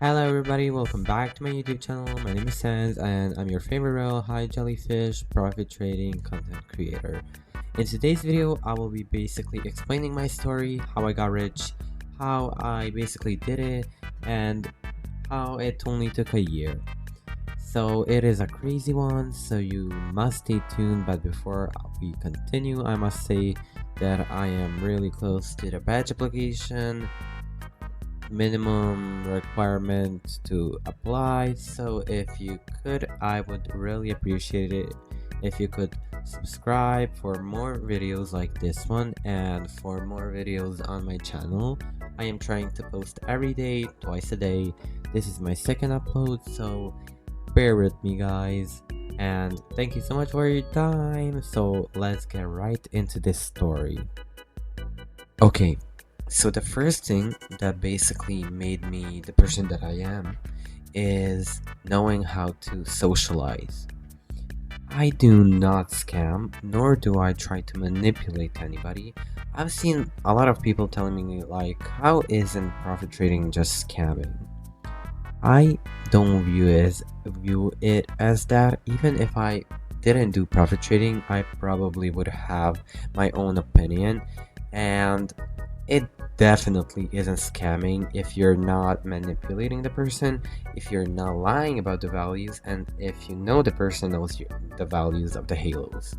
Hello everybody, welcome back to my YouTube channel. My name is Sans and I'm your favorite Royal High jellyfish profit trading content creator. In today's video, I will be basically explaining my story, how I got rich, how I basically did it, and how it only took a year. So it is a crazy one, so you must stay tuned. But before we continue, I must say that I am really close to the badge application minimum requirement to apply. So if you could, I would really appreciate it if you could subscribe for more videos like this one and for more videos on my channel. I am trying to post every day, twice a day. This is my second upload, so bear with me guys, and thank you so much for your time. So let's get right into this story. Okay, so the first thing that basically made me the person that I am is knowing how to socialize. I do not scam, nor do I try to manipulate anybody. I've seen a lot of people telling me like, how isn't profit trading just scamming? I don't view it as that. Even if I didn't do profit trading, I probably would have my own opinion, and it definitely isn't scamming if you're not manipulating the person, if you're not lying about the values, and if you know the person knows the values of the halos.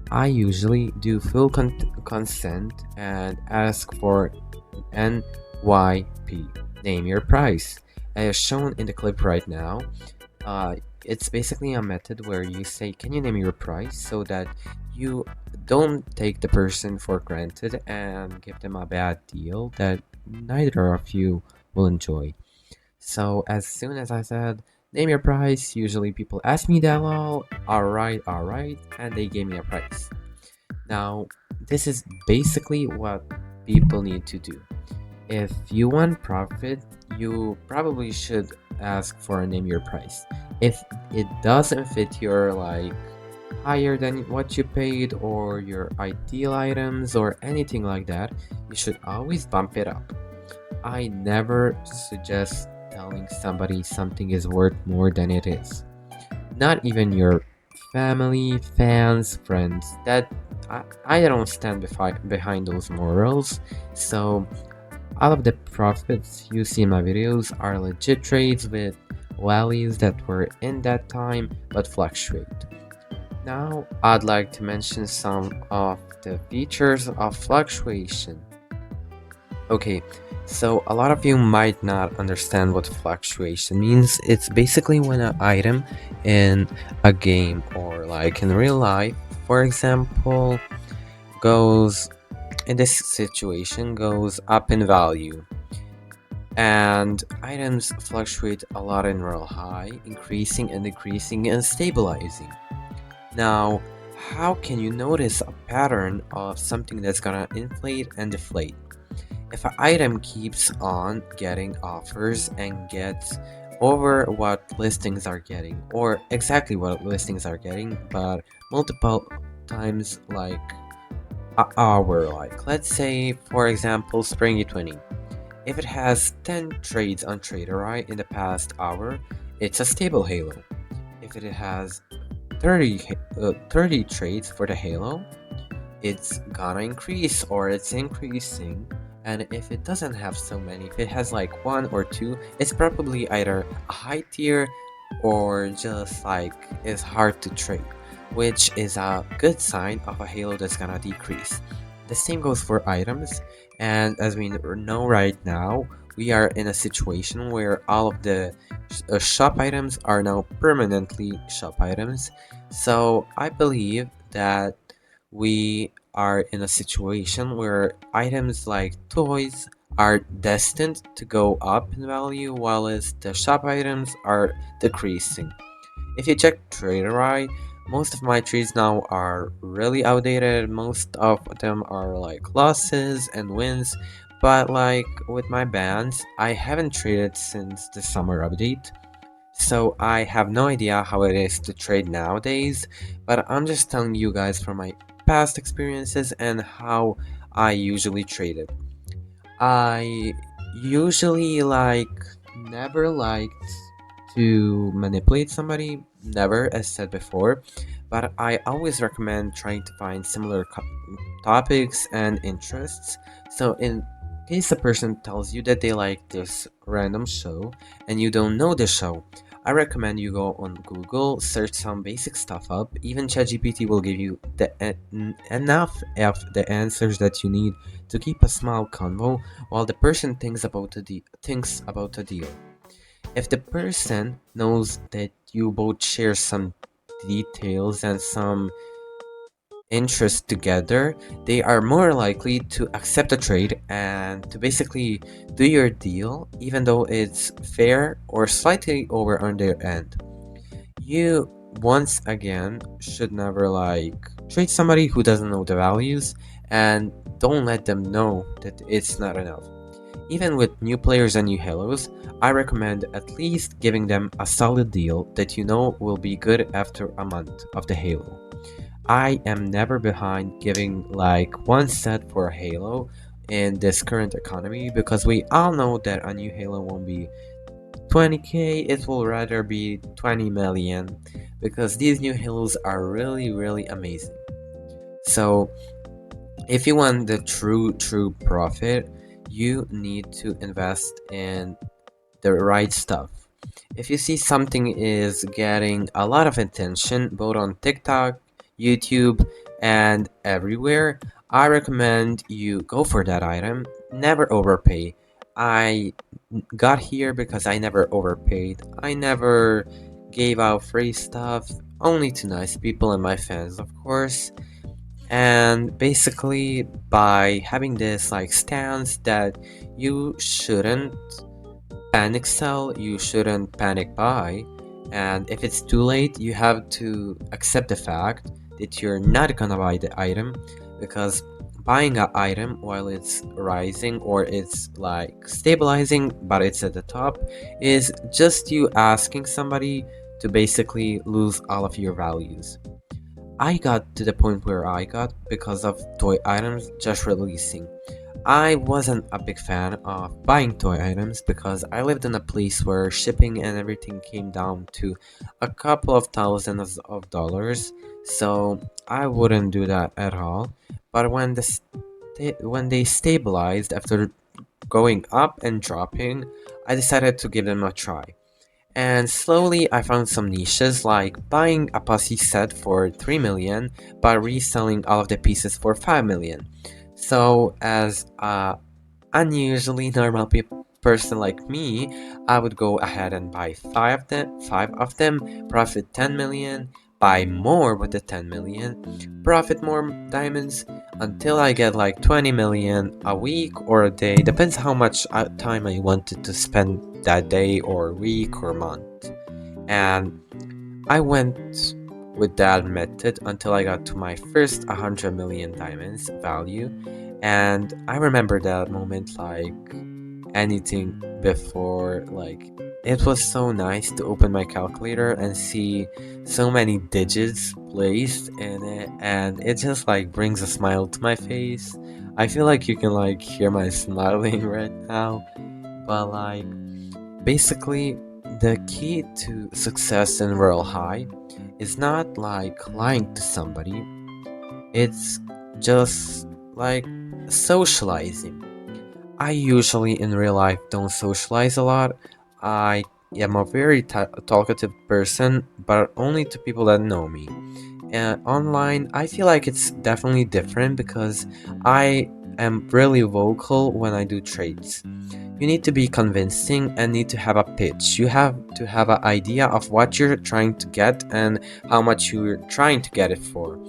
I usually do full consent and ask for NYP, name your price, as shown in the clip right now. It's basically a method where you say, can you name your price, so that you don't take the person for granted and give them a bad deal that neither of you will enjoy. So as soon as I said, name your price, usually people ask me that, well, alright, and they gave me a price. Now, this is basically what people need to do. If you want profit, you probably should ask for a name your price. If it doesn't fit your higher than what you paid or your ideal items or anything like that, you should always bump it up. I never suggest telling somebody something is worth more than it is. Not even your family, fans, friends. That I don't stand behind those morals. So all of the profits you see in my videos are legit trades with values that were in that time but fluctuate. Now, I'd like to mention some of the features of fluctuation. Okay, so a lot of you might not understand what fluctuation means. It's basically when an item in a game or like in real life, for example, goes in this situation goes up in value, and items fluctuate a lot in Royal High, increasing and decreasing and stabilizing. Now, how can you notice a pattern of something that's gonna inflate and deflate? If an item keeps on getting offers and gets over what listings are getting, or exactly what listings are getting, but multiple times like an hour, let's say for example Springy 20. If it has 10 trades on TraderEye in the past hour, it's a stable halo. If it has 30 trades for the halo, it's gonna increase or it's increasing. And if it doesn't have so many, if it has like one or two, it's probably either a high tier or just is hard to trade, which is a good sign of a halo that's gonna decrease. The same goes for items, and as we know right now, we are in a situation where all of the shop items are now permanently shop items. So I believe that we are in a situation where items like toys are destined to go up in value, while as the shop items are decreasing. If you check TraderEye, most of my trades now are really outdated. Most of them are like losses and wins, but with my bands, I haven't traded since the summer update, so I have no idea how it is to trade nowadays. But I'm just telling you guys from my past experiences and how I usually traded. I usually never liked to manipulate somebody, never, as said before, but I always recommend trying to find similar topics and interests. So, in case a person tells you that they like this random show and you don't know the show, I recommend you go on Google, search some basic stuff up. Even ChatGPT will give you enough of the answers that you need to keep a small convo while the person thinks about the deal. If the person knows that you both share some details and some interests together, they are more likely to accept a trade and to basically do your deal, even though it's fair or slightly over on their end. You, once again, should never trade somebody who doesn't know the values, and don't let them know that it's not enough. Even with new players and new halos, I recommend at least giving them a solid deal that you know will be good after a month of the halo. I am never behind giving one set for a halo in this current economy, because we all know that a new halo won't be 20k, it will rather be 20 million, because these new halos are really, really amazing. So if you want the true profit, you need to invest in the right stuff. If you see something is getting a lot of attention both on TikTok, YouTube, and everywhere, I recommend you go for that item. Never overpay. I got here because I never overpaid. I never gave out free stuff, only to nice people and my fans, of course. And basically, by having this stance that you shouldn't panic sell, you shouldn't panic buy, and if it's too late, you have to accept the fact that you're not gonna buy the item, because buying an item while it's rising or it's stabilizing but it's at the top is just you asking somebody to basically lose all of your values. I got to the point where I got because of toy items just releasing. I wasn't a big fan of buying toy items because I lived in a place where shipping and everything came down to a couple of thousands of dollars, so I wouldn't do that at all. But when they stabilized after going up and dropping, I decided to give them a try. And slowly I found some niches, like buying a pussy set for 3 million but reselling all of the pieces for 5 million. So as a unusually normal person like me, I would go ahead and buy five of them, profit 10 million, buy more with the 10 million, profit more diamonds until I get 20 million a week or a day, depends how much time I wanted to spend that day or week or month. And I went with that method until I got to my first 100 million diamonds value. And I remember that moment like anything before. It was so nice to open my calculator and see so many digits placed in it, and it just brings a smile to my face. I feel like you can hear my smiling right now. But basically, the key to success in Royal High is not lying to somebody, it's just socializing. I usually in real life don't socialize a lot. I am a very talkative person, but only to people that know me. And online, I feel like it's definitely different because I am really vocal when I do trades. You need to be convincing and need to have a pitch. You have to have an idea of what you're trying to get and how much you're trying to get it for.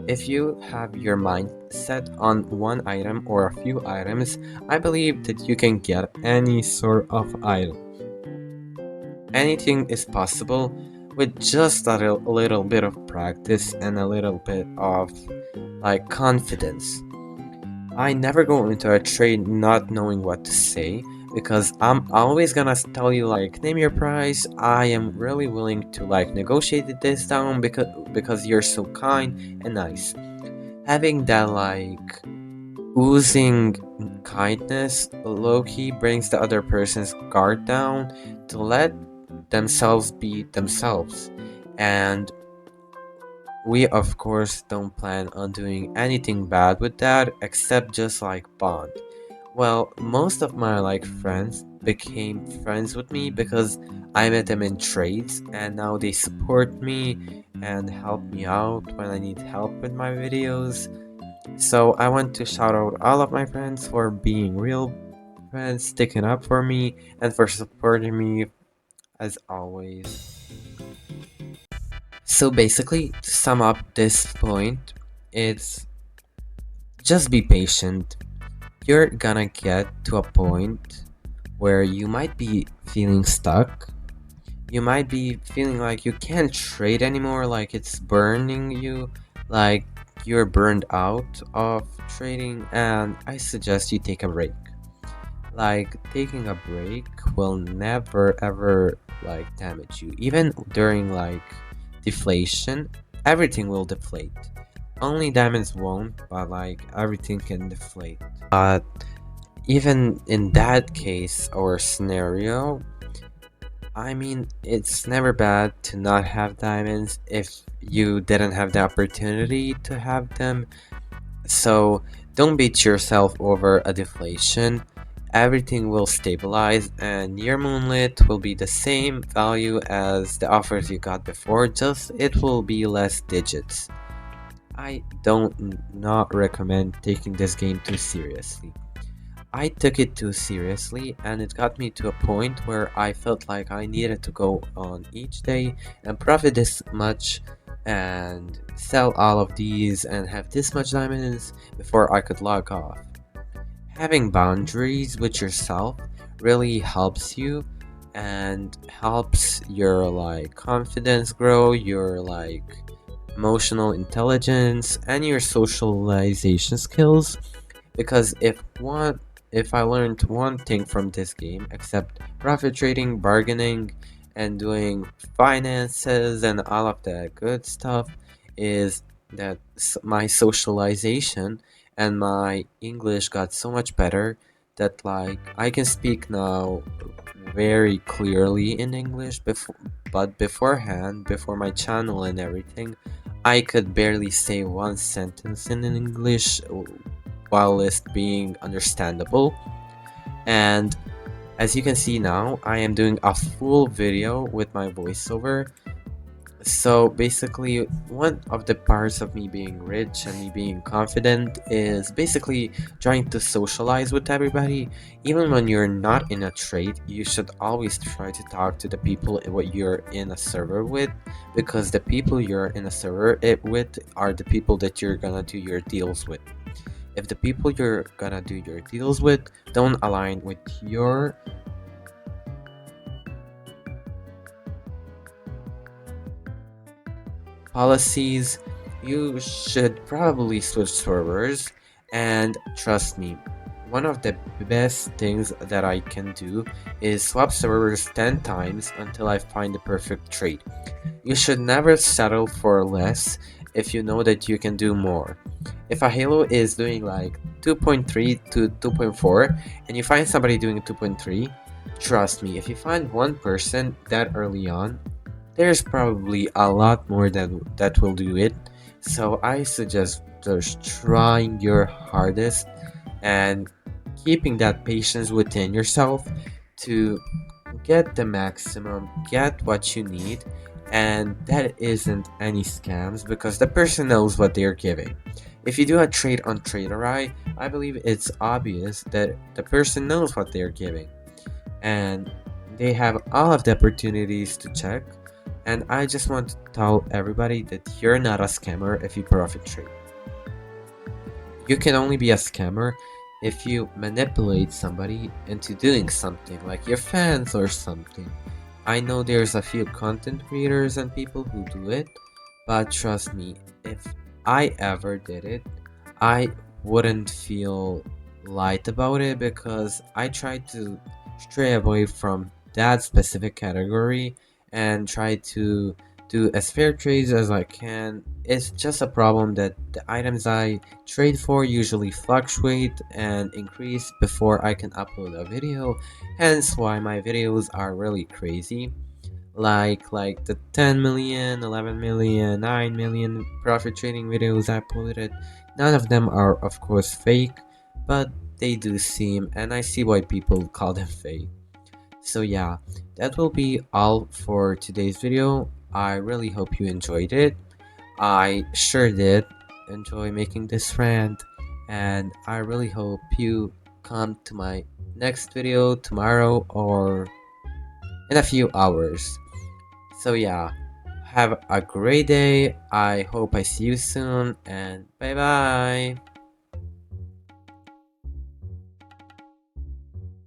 If you have your mind set on one item or a few items, I believe that you can get any sort of item. Anything is possible with just a little bit of practice and a little bit of confidence. I never go into a trade not knowing what to say, because I'm always gonna tell you name your price. I am really willing to negotiate this down because you're so kind and nice. Having that Oozing kindness low-key brings the other person's guard down to let themselves be themselves. And we of course don't plan on doing anything bad with that except just like bond. Well, most of my like friends became friends with me because I met them in trades and now they support me and help me out when I need help with my videos. So I want to shout out all of my friends for being real friends, sticking up for me, and for supporting me as always. So basically, to sum up this point, it's just be patient. You're gonna get to a point where you might be feeling stuck. You might be feeling like you can't trade anymore, like it's burning you, like you're burned out of trading, and I suggest you take a break. Like taking a break will never ever like damage you. Even during like deflation, everything will deflate. Only diamonds won't, but like everything can deflate. But even in that case or scenario, I mean, it's never bad to not have diamonds if you didn't have the opportunity to have them. So don't beat yourself over a deflation. Everything will stabilize and your moonlit will be the same value as the offers you got before, just it will be less digits. I don't not recommend taking this game too seriously. I took it too seriously and it got me to a point where I felt like I needed to go on each day and profit this much and sell all of these and have this much diamonds before I could log off. Having boundaries with yourself really helps you and helps your like confidence grow, your like emotional intelligence and your socialization skills, because if I learned one thing from this game, except profit trading, bargaining, and doing finances and all of that good stuff, is that my socialization and my English got so much better that like I can speak now very clearly in English before, but beforehand, before my channel and everything, I could barely say one sentence in English while it being understandable. And as you can see now, I am doing a full video with my voiceover. So basically, one of the parts of me being rich and me being confident is basically trying to socialize with everybody. Even when you're not in a trade, you should always try to talk to the people what you're in a server with, because the people you're in a server with are the people that you're gonna do your deals with. If the people you're gonna do your deals with don't align with your policies, you should probably switch servers. And trust me, one of the best things that I can do is swap servers 10 times until I find the perfect trade. You should never settle for less if you know that you can do more. If a Halo is doing like 2.3 to 2.4 and you find somebody doing 2.3, trust me, if you find one person that early on, there's probably a lot more that will do it. So I suggest just trying your hardest and keeping that patience within yourself to get the maximum, get what you need, and that isn't any scams because the person knows what they're giving. If you do a trade on TraderEye, I believe it's obvious that the person knows what they're giving and they have all of the opportunities to check. And I just want to tell everybody that you're not a scammer if you profit trade. You can only be a scammer if you manipulate somebody into doing something, like your fans or something. I know there's a few content creators and people who do it, but trust me, if I ever did it, I wouldn't feel light about it because I try to stray away from that specific category and try to do as fair trades as I can. It's just a problem that the items I trade for usually fluctuate and increase before I can upload a video, hence why my videos are really crazy. Like the 10 million, 11 million, 9 million profit trading videos I uploaded. None of them are of course fake, but they do seem, and I see why people call them fake. So yeah, that will be all for today's video. I really hope you enjoyed it. I sure did enjoy making this rant, and I really hope you come to my next video tomorrow or in a few hours. So yeah, have a great day. I hope I see you soon, and bye bye.